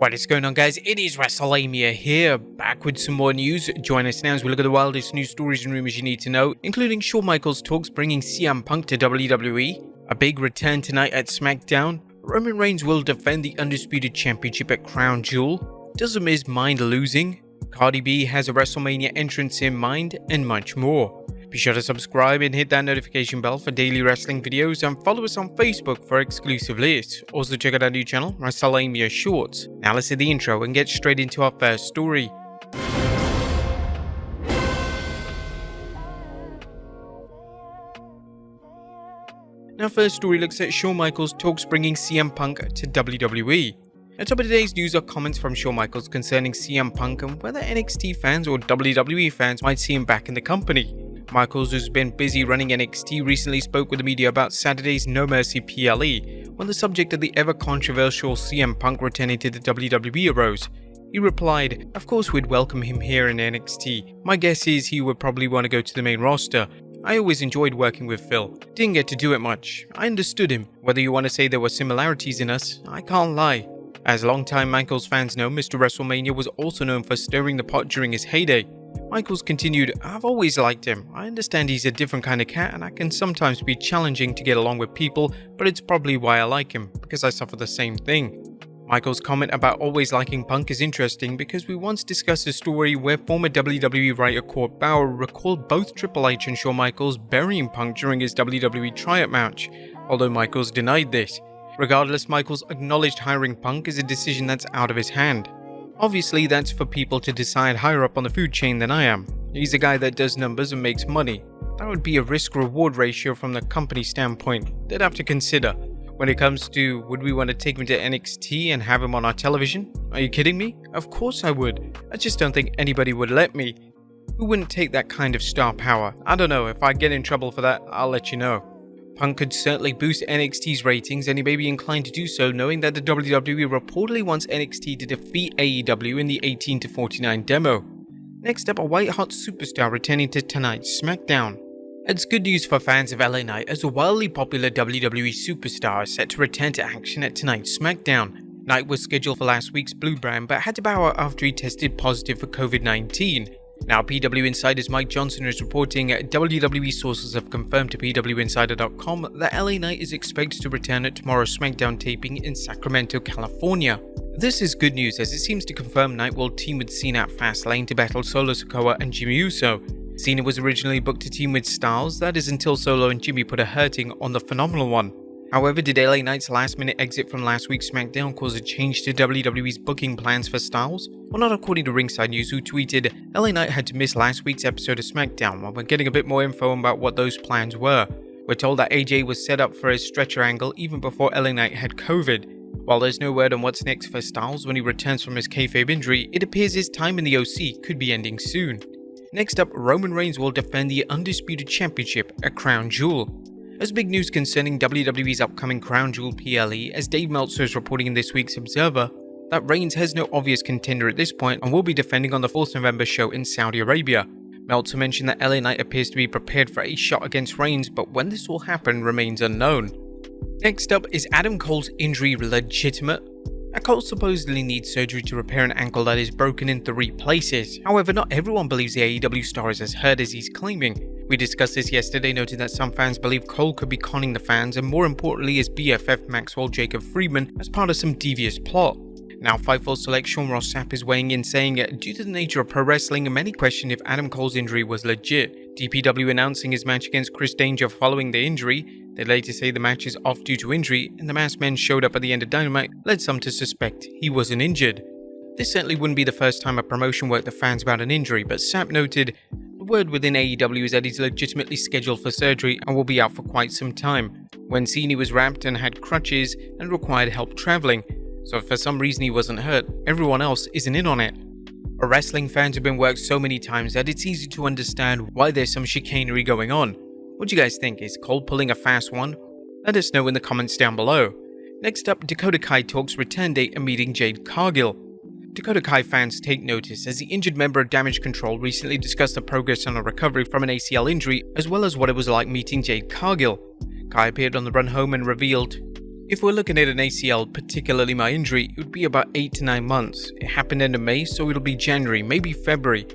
What is going on, guys? It is Wrestlemania here, back with some more news. Join us now as we look at the wildest news stories and rumors you need to know, including Shawn Michaels talks bringing CM Punk to WWE, a big return tonight at Smackdown, Roman Reigns will defend the Undisputed Championship at Crown Jewel, does The Miz mind losing, Cardi B has a Wrestlemania entrance in mind, and much more. Be sure to subscribe and hit that notification bell for daily wrestling videos, and follow us on Facebook for exclusive lists. Also check out our new channel, Wrestlemania Shorts. Now let's hit the intro and get straight into our first story. Our first story looks at Shawn Michaels talks bringing CM Punk to WWE. At top of today's news are comments from Shawn Michaels concerning CM Punk and whether NXT fans or WWE fans might see him back in the company. Michaels, who's been busy running NXT, recently spoke with the media about Saturday's No Mercy PLE, when the subject of the ever-controversial CM Punk returning to the WWE arose. He replied, "Of course we'd welcome him here in NXT. My guess is he would probably want to go to the main roster. I always enjoyed working with Phil. Didn't get to do it much. I understood him. Whether you want to say there were similarities in us, I can't lie." As longtime Michaels fans know, Mr. WrestleMania was also known for stirring the pot during his heyday. Michaels continued, "I've always liked him. I understand he's a different kind of cat and I can sometimes be challenging to get along with people, but it's probably why I like him, because I suffer the same thing." Michaels' comment about always liking Punk is interesting because we once discussed a story where former WWE writer Court Bauer recalled both Triple H and Shawn Michaels burying Punk during his WWE tryout match, although Michaels denied this. Regardless, Michaels acknowledged hiring Punk is a decision that's out of his hand. Obviously, that's for people to decide higher up on the food chain than I am. He's a guy that does numbers and makes money. That would be a risk-reward ratio from the company standpoint they'd have to consider. When it comes to, would we want to take him to NXT and have him on our television? Are you kidding me? Of course I would. I just don't think anybody would let me. Who wouldn't take that kind of star power? I don't know. If I get in trouble for that, I'll let you know. Punk could certainly boost NXT's ratings, and he may be inclined to do so knowing that the WWE reportedly wants NXT to defeat AEW in the 18-49 demo. Next up, a white-hot superstar returning to tonight's Smackdown. It's good news for fans of LA Knight as a wildly popular WWE superstar is set to return to action at tonight's Smackdown. Knight was scheduled for last week's Blue Brand but had to bow out after he tested positive for COVID-19. Now, PW Insider's Mike Johnson is reporting WWE sources have confirmed to PWInsider.com that LA Knight is expected to return at tomorrow's Smackdown taping in Sacramento, California. This is good news as it seems to confirm Knight will team with Cena at Fastlane to battle Solo Sikoa and Jimmy Uso. Cena was originally booked to team with Styles, that is until Solo and Jimmy put a hurting on the Phenomenal One. However, did LA Knight's last-minute exit from last week's Smackdown cause a change to WWE's booking plans for Styles? Well, not according to Ringside News, who tweeted, "LA Knight had to miss last week's episode of Smackdown while we're getting a bit more info about what those plans were. We're told that AJ was set up for his stretcher angle even before LA Knight had COVID. While there's no word on what's next for Styles when he returns from his kayfabe injury, it appears his time in the OC could be ending soon." Next up, Roman Reigns will defend the Undisputed Championship at Crown Jewel. There's big news concerning WWE's upcoming Crown Jewel PLE, as Dave Meltzer is reporting in this week's Observer that Reigns has no obvious contender at this point and will be defending on the 4th November show in Saudi Arabia. Meltzer mentioned that LA Knight appears to be prepared for a shot against Reigns, but when this will happen remains unknown. Next up, is Adam Cole's injury legitimate? Cole supposedly needs surgery to repair an ankle that is broken in 3 places. However, not everyone believes the AEW star is as hurt as he's claiming. We discussed this yesterday, noting that some fans believe Cole could be conning the fans and more importantly his BFF Maxwell Jacob Friedman as part of some devious plot. Now, Fightful select Sean Ross Sapp is weighing in saying, due to the nature of pro wrestling, many question if Adam Cole's injury was legit. DPW announcing his match against Chris Danger following the injury. They later say the match is off due to injury, and the masked men showed up at the end of Dynamite led some to suspect he wasn't injured. This certainly wouldn't be the first time a promotion worked the fans about an injury, but Sapp noted, the word within AEW is that he's legitimately scheduled for surgery and will be out for quite some time. When seen, he was wrapped and had crutches and required help traveling, so if for some reason he wasn't hurt, everyone else isn't in on it. Wrestling fans have been worked so many times that it's easy to understand why there's some chicanery going on. What do you guys think? Is Cole pulling a fast one? Let us know in the comments down below. Next up, Dakota Kai talks return date and meeting Jade Cargill. Dakota Kai fans take notice as the injured member of Damage Control recently discussed the progress on a recovery from an ACL injury as well as what it was like meeting Jade Cargill. Kai appeared on the run home and revealed, If we're looking at an ACL, particularly my injury, it would be about 8 to 9 months. It happened end of May, so it'll be January, maybe February.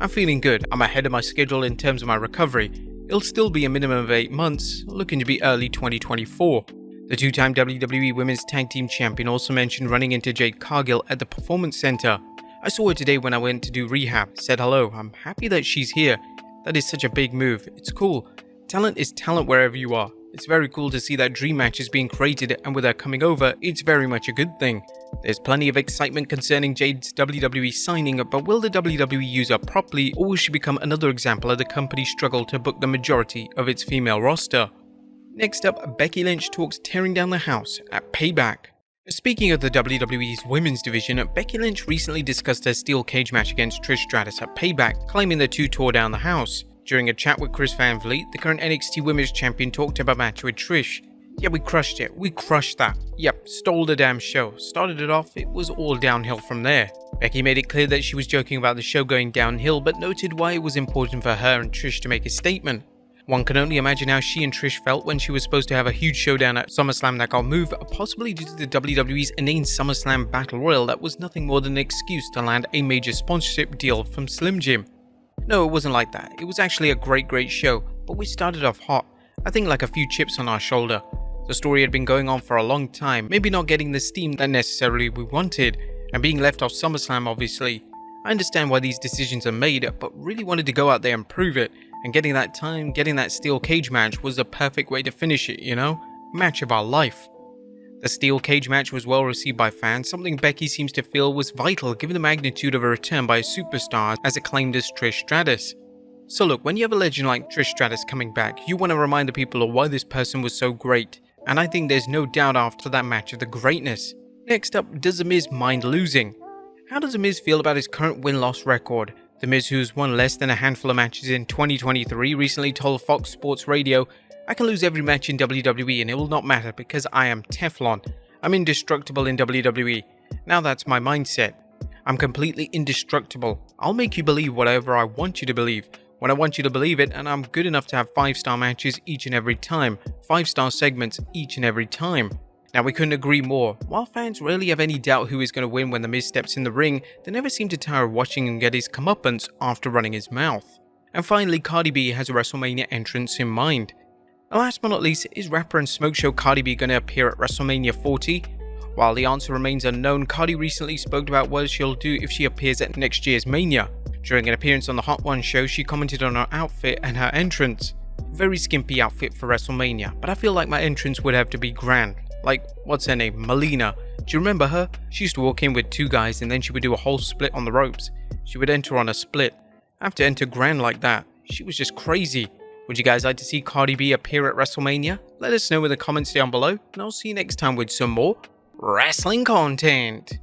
I'm feeling good. I'm ahead of my schedule in terms of my recovery. It'll still be a minimum of 8 months, looking to be early 2024. The two-time WWE Women's Tag Team Champion also mentioned running into Jade Cargill at the Performance Center. I saw her today when I went to do rehab, said hello. I'm happy that she's here. That is such a big move. It's cool. Talent is talent wherever you are. It's very cool to see that dream match is being created, and with her coming over, it's very much a good thing. There's plenty of excitement concerning Jade's WWE signing, but will the WWE use her properly, or will she become another example of the company's struggle to book the majority of its female roster? Next up, Becky Lynch talks tearing down the house at Payback. Speaking of the WWE's women's division, Becky Lynch recently discussed her steel cage match against Trish Stratus at Payback, claiming the two tore down the house. During a chat with Chris Van Vliet, the current NXT Women's Champion talked about a match with Trish. Yeah, we crushed it. We crushed that. Yep, stole the damn show. Started it off, it was all downhill from there. Becky made it clear that she was joking about the show going downhill, but noted why it was important for her and Trish to make a statement. One can only imagine how she and Trish felt when she was supposed to have a huge showdown at SummerSlam that got moved, possibly due to the WWE's inane SummerSlam Battle Royal that was nothing more than an excuse to land a major sponsorship deal from Slim Jim. No, it wasn't like that. It was actually a great show, but we started off hot. I think like a few chips on our shoulder. The story had been going on for a long time, maybe not getting the steam that necessarily we wanted, and being left off SummerSlam obviously. I understand why these decisions are made, but really wanted to go out there and prove it, and getting that steel cage match was the perfect way to finish it, you know? Match of our life. The steel cage match was well received by fans, something Becky seems to feel was vital given the magnitude of a return by a superstar as acclaimed as Trish Stratus. So look, when you have a legend like Trish Stratus coming back, you want to remind the people of why this person was so great, and I think there's no doubt after that match of the greatness. Next up, does The Miz mind losing? How does The Miz feel about his current win-loss record? The Miz, who's won less than a handful of matches in 2023, recently told Fox Sports Radio, "I can lose every match in WWE and it will not matter because I am Teflon. I'm indestructible in WWE. Now that's my mindset. I'm completely indestructible. I'll make you believe whatever I want you to believe, when I want you to believe it, and I'm good enough to have 5-star matches each and every time, 5-star segments each and every time." Now we couldn't agree more. While fans rarely have any doubt who is going to win when The Miz steps in the ring, they never seem to tire of watching him get his comeuppance after running his mouth. And finally, Cardi B has a Wrestlemania entrance in mind. And last but not least, is rapper and smoke show Cardi B going to appear at Wrestlemania 40? While the answer remains unknown, Cardi recently spoke about what she'll do if she appears at next year's Mania. During an appearance on the Hot One show, she commented on her outfit and her entrance. Very skimpy outfit for WrestleMania, but I feel like my entrance would have to be grand. Like, what's her name? Melina. Do you remember her? She used to walk in with 2 guys and then she would do a whole split on the ropes. She would enter on a split. I have to enter grand like that. She was just crazy. Would you guys like to see Cardi B appear at WrestleMania? Let us know in the comments down below, and I'll see you next time with some more wrestling content.